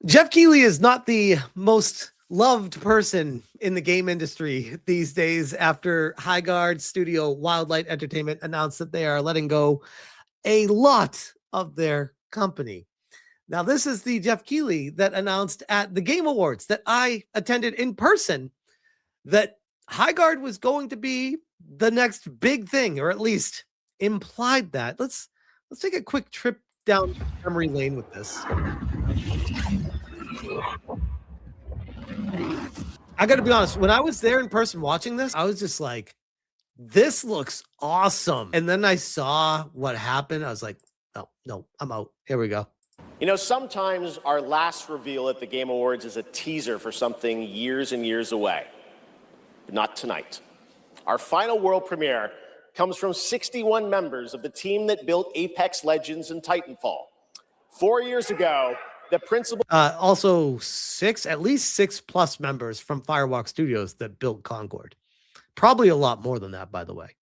Geoff Keighley is not the most loved person in the game industry these days after Highguard studio Wildlight Entertainment announced that they are letting go a lot of their company. Now, this is the Geoff Keighley that announced at the Game Awards that I attended in person that Highguard was going to be the next big thing, or at least implied that. Let's take a quick trip down memory lane with this. I got to be honest, when I was there in person watching this, I was just like, this looks awesome. And then I saw what happened. I was like, oh, no, I'm out. Here we go. You know, sometimes our last reveal at the Game Awards is a teaser for something years and years away. But not tonight. Our final world premiere comes from 61 members of the team that built Apex Legends and Titanfall. 4 years ago, the principal... also at least six plus members from Firewalk Studios that built Concord. Probably a lot more than that, by the way.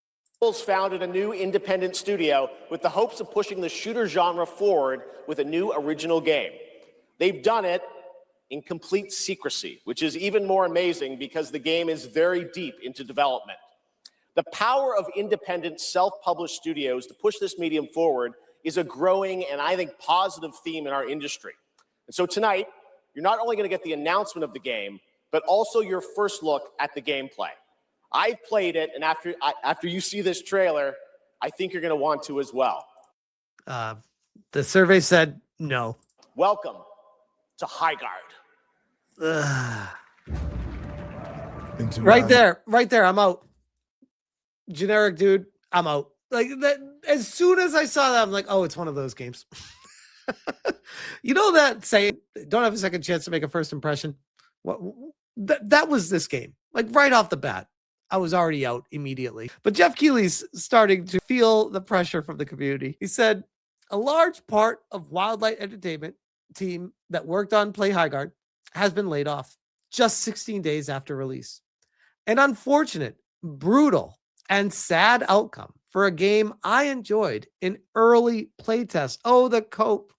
Founded a new independent studio with the hopes of pushing the shooter genre forward with a new original game. They've done it in complete secrecy, which is even more amazing because the game is very deep into development. The power of independent, self-published studios to push this medium forward is a growing and I think positive theme in our industry. And so tonight, you're not only going to get the announcement of the game, but also your first look at the gameplay. I've played it, and after you see this trailer, I think you're going to want to as well. The survey said no. Welcome to Highguard. Right there, I'm out. Generic dude, I'm out. Like that. As soon as I saw that, I'm like, oh, it's one of those games. You know that saying, don't have a second chance to make a first impression? That was this game. Like right off the bat, I was already out immediately. But Geoff Keighley's starting to feel the pressure from the community. He said, a large part of Wildlight Entertainment team that worked on Play Highguard has been laid off just 16 days after release. An unfortunate, brutal, and sad outcome for a game I enjoyed in early playtest. Oh, the cope.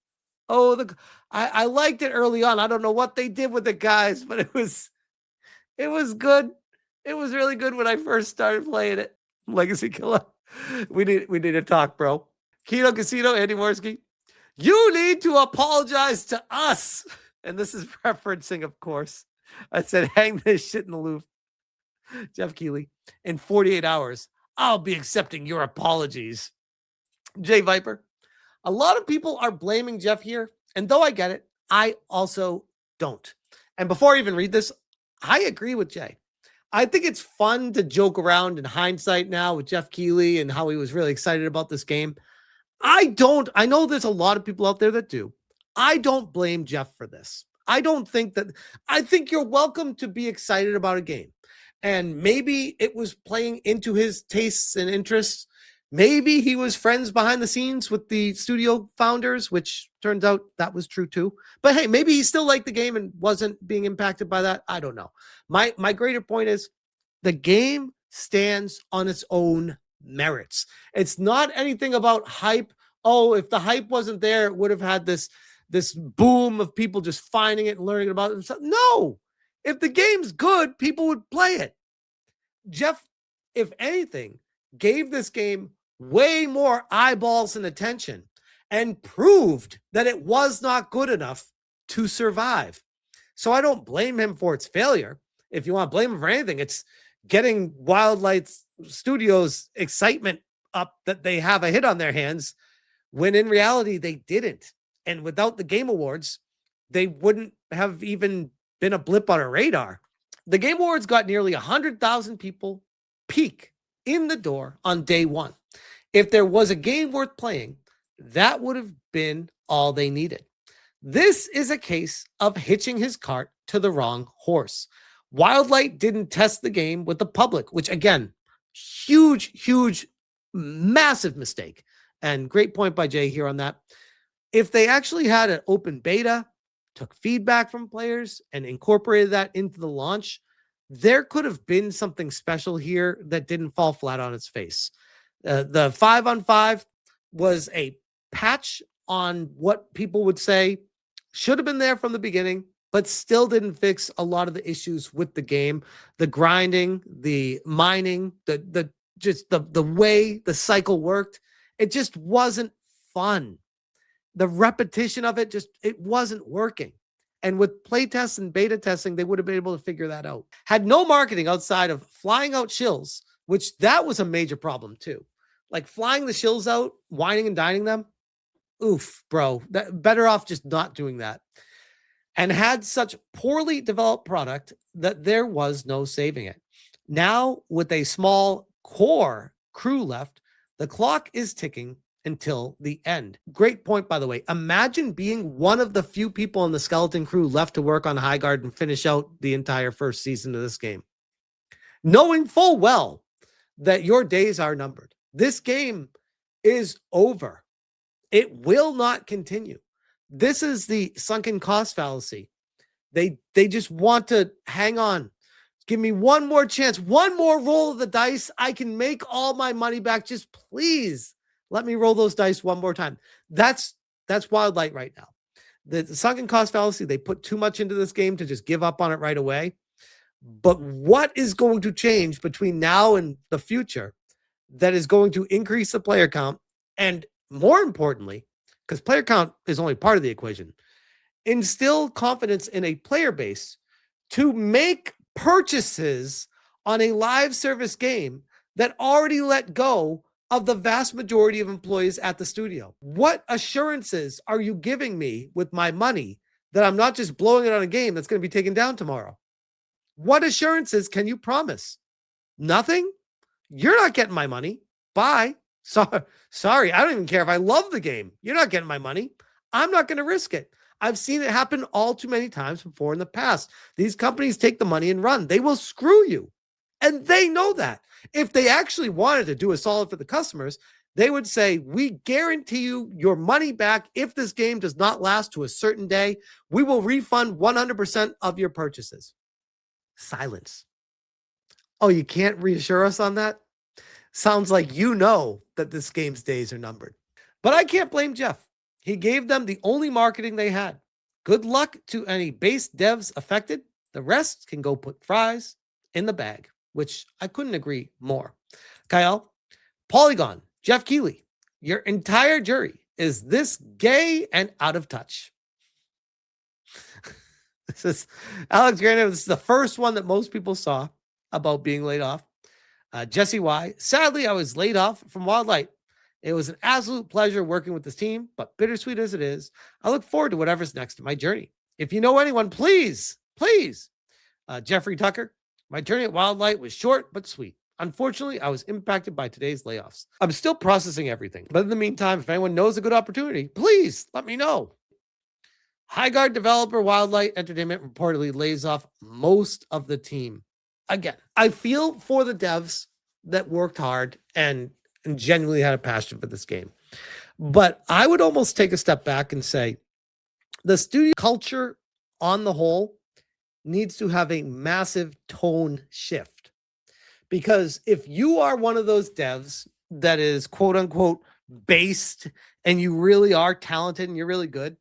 I liked it early on. I don't know what they did with it, guys, but it was good. It was really good when I first started playing it. Legacy Killer. We need to talk, bro. Kino Casino, Andy Morsky. You need to apologize to us. And this is referencing, of course. I said, hang this shit in the loop. Geoff Keighley. In 48 hours, I'll be accepting your apologies. Jay Viper. A lot of people are blaming Geoff here. And though I get it, I also don't. And before I even read this, I agree with Jay. I think it's fun to joke around in hindsight now with Geoff Keighley and how he was really excited about this game. I know there's a lot of people out there that do. I don't blame Geoff for this. I think you're welcome to be excited about a game. And maybe it was playing into his tastes and interests. Maybe he was friends behind the scenes with the studio founders, which turns out that was true too. But hey, maybe he still liked the game and wasn't being impacted by that. I don't know. My greater point is the game stands on its own merits. It's not anything about hype. Oh, if the hype wasn't there, it would have had this boom of people just finding it and learning about it. No, if the game's good, people would play it. Geoff, if anything, gave this game way more eyeballs and attention and proved that it was not good enough to survive. So I don't blame him for its failure. If you want to blame him for anything, it's getting Wildlight Studios excitement up that they have a hit on their hands when in reality they didn't. And without the Game Awards, they wouldn't have even been a blip on a radar. The Game Awards got nearly 100,000 people peek in the door on day one. If there was a game worth playing, that would have been all they needed. This is a case of hitching his cart to the wrong horse. Wildlight didn't test the game with the public, which again, huge, massive mistake. And great point by Jay here on that. If they actually had an open beta, took feedback from players and incorporated that into the launch, there could have been something special here that didn't fall flat on its face. The 5-on-5 was a patch on what people would say Should have been there from the beginning, but still didn't fix a lot of the issues with the game. The grinding, the mining, the way the cycle worked. It just wasn't fun. The repetition of it, it wasn't working. And with play tests and beta testing, they would have been able to figure that out. Had no marketing outside of flying out shills, which that was a major problem too. Like flying the shills out, whining and dining them. Oof, bro. Better off just not doing that. And had such poorly developed product that there was no saving it. Now, with a small core crew left, the clock is ticking until the end. Great point, by the way. Imagine being one of the few people in the skeleton crew left to work on Highguard and finish out the entire first season of this game, knowing full well that your days are numbered. This game is over. It will not continue. This is the sunken cost fallacy. They just want to hang on. Give me one more chance, one more roll of the dice. I can make all my money back. Just please let me roll those dice one more time. That's Wildlight right now. The sunken cost fallacy, they put too much into this game to just give up on it right away. But what is going to change between now and the future that is going to increase the player count? And more importantly, because player count is only part of the equation, instill confidence in a player base to make purchases on a live service game that already let go of the vast majority of employees at the studio. What assurances are you giving me with my money that I'm not just blowing it on a game that's going to be taken down tomorrow? What assurances can you promise? Nothing? You're not getting my money. Bye. Sorry, I don't even care if I love the game. You're not getting my money. I'm not going to risk it. I've seen it happen all too many times before in the past. These companies take the money and run. They will screw you. And they know that. If they actually wanted to do a solid for the customers, they would say, we guarantee you your money back. If this game does not last to a certain day, we will refund 100% of your purchases. Silence. Oh, you can't reassure us on that? Sounds like you know that this game's days are numbered. But I can't blame Geoff. He gave them the only marketing they had. Good luck to any base devs affected. The rest can go put fries in the bag, which I couldn't agree more. Kyle, Polygon, Geoff Keighley, your entire jury is this gay and out of touch. This is Alex Granite. This is the first one that most people saw about being laid off. Jesse Y. Sadly, I was laid off from Wildlight. It was an absolute pleasure working with this team, but bittersweet as it is, I look forward to whatever's next in my journey. If you know anyone, please. Jeffrey Tucker, my journey at Wildlight was short but sweet. Unfortunately, I was impacted by today's layoffs. I'm still processing everything, but in the meantime, if anyone knows a good opportunity, please let me know. Highguard developer Wildlight Entertainment reportedly lays off most of the team. Again, I feel for the devs that worked hard and genuinely had a passion for this game. But I would almost take a step back and say the studio culture on the whole needs to have a massive tone shift. Because if you are one of those devs that is quote unquote based and you really are talented and you're really good,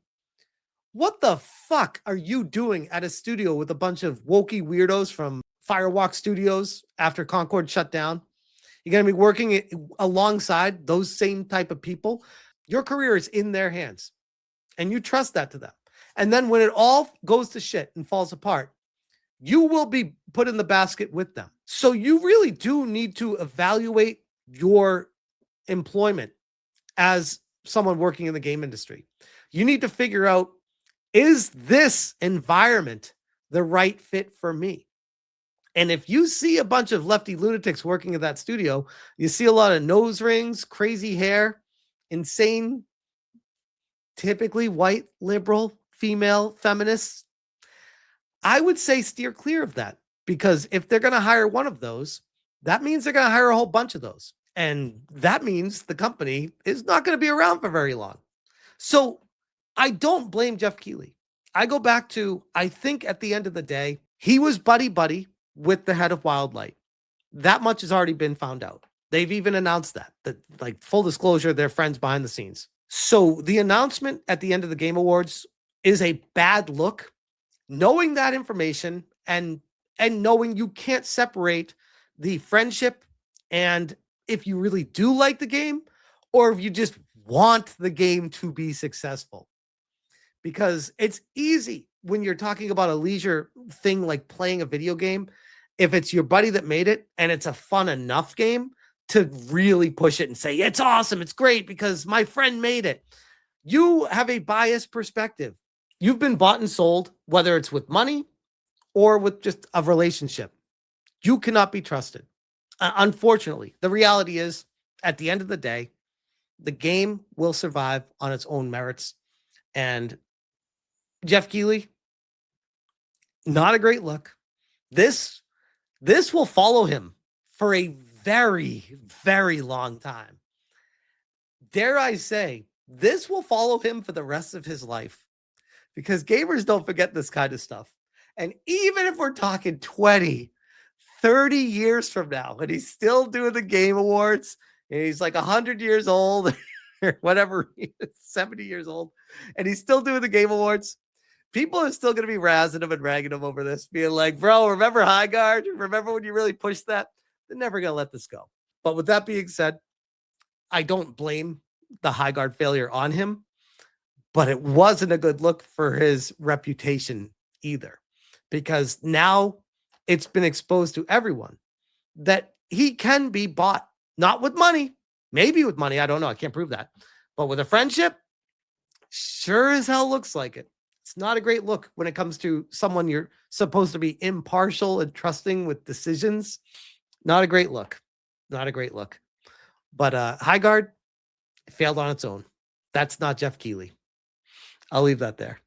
what the fuck are you doing at a studio with a bunch of wokey weirdos from Firewalk Studios after Concord shut down? You're going to be working alongside those same type of people. Your career is in their hands and you trust that to them. And then when it all goes to shit and falls apart, you will be put in the basket with them. So you really do need to evaluate your employment as someone working in the game industry. You need to figure out, is this environment the right fit for me? And if you see a bunch of lefty lunatics working at that studio, you see a lot of nose rings, crazy hair, insane, typically white, liberal, female, feminists, I would say steer clear of that. Because if they're going to hire one of those, that means they're going to hire a whole bunch of those. And that means the company is not going to be around for very long. So I don't blame Geoff Keighley. I go back to, I think at the end of the day, he was buddy-buddy with the head of Wildlight. That much has already been found out. They've even announced that like full disclosure, they're friends behind the scenes. So the announcement at the end of the Game Awards is a bad look. Knowing that information and knowing you can't separate the friendship and if you really do like the game or if you just want the game to be successful. Because it's easy when you're talking about a leisure thing like playing a video game, if it's your buddy that made it and it's a fun enough game to really push it and say, it's awesome, it's great because my friend made it. You have a biased perspective. You've been bought and sold, whether it's with money or with just a relationship. You cannot be trusted. Unfortunately, the reality is, at the end of the day, the game will survive on its own merits. And Geoff Keighley, not a great look. This will follow him for a very, very long time. Dare I say, this will follow him for the rest of his life because gamers don't forget this kind of stuff. And even if we're talking 20, 30 years from now, and he's still doing the Game Awards, and he's like 100 years old, or whatever, 70 years old, and he's still doing the Game Awards, people are still going to be razzing him and ragging him over this, being like, bro, remember Highguard? Remember when you really pushed that? They're never going to let this go. But with that being said, I don't blame the Highguard failure on him, but it wasn't a good look for his reputation either, because now it's been exposed to everyone that he can be bought, not with money, maybe with money. I don't know. I can't prove that. But with a friendship, sure as hell looks like it. It's not a great look when it comes to someone you're supposed to be impartial and trusting with decisions. Not a great look. Not a great look. But Highguard failed on its own. That's not Geoff Keighley. I'll leave that there.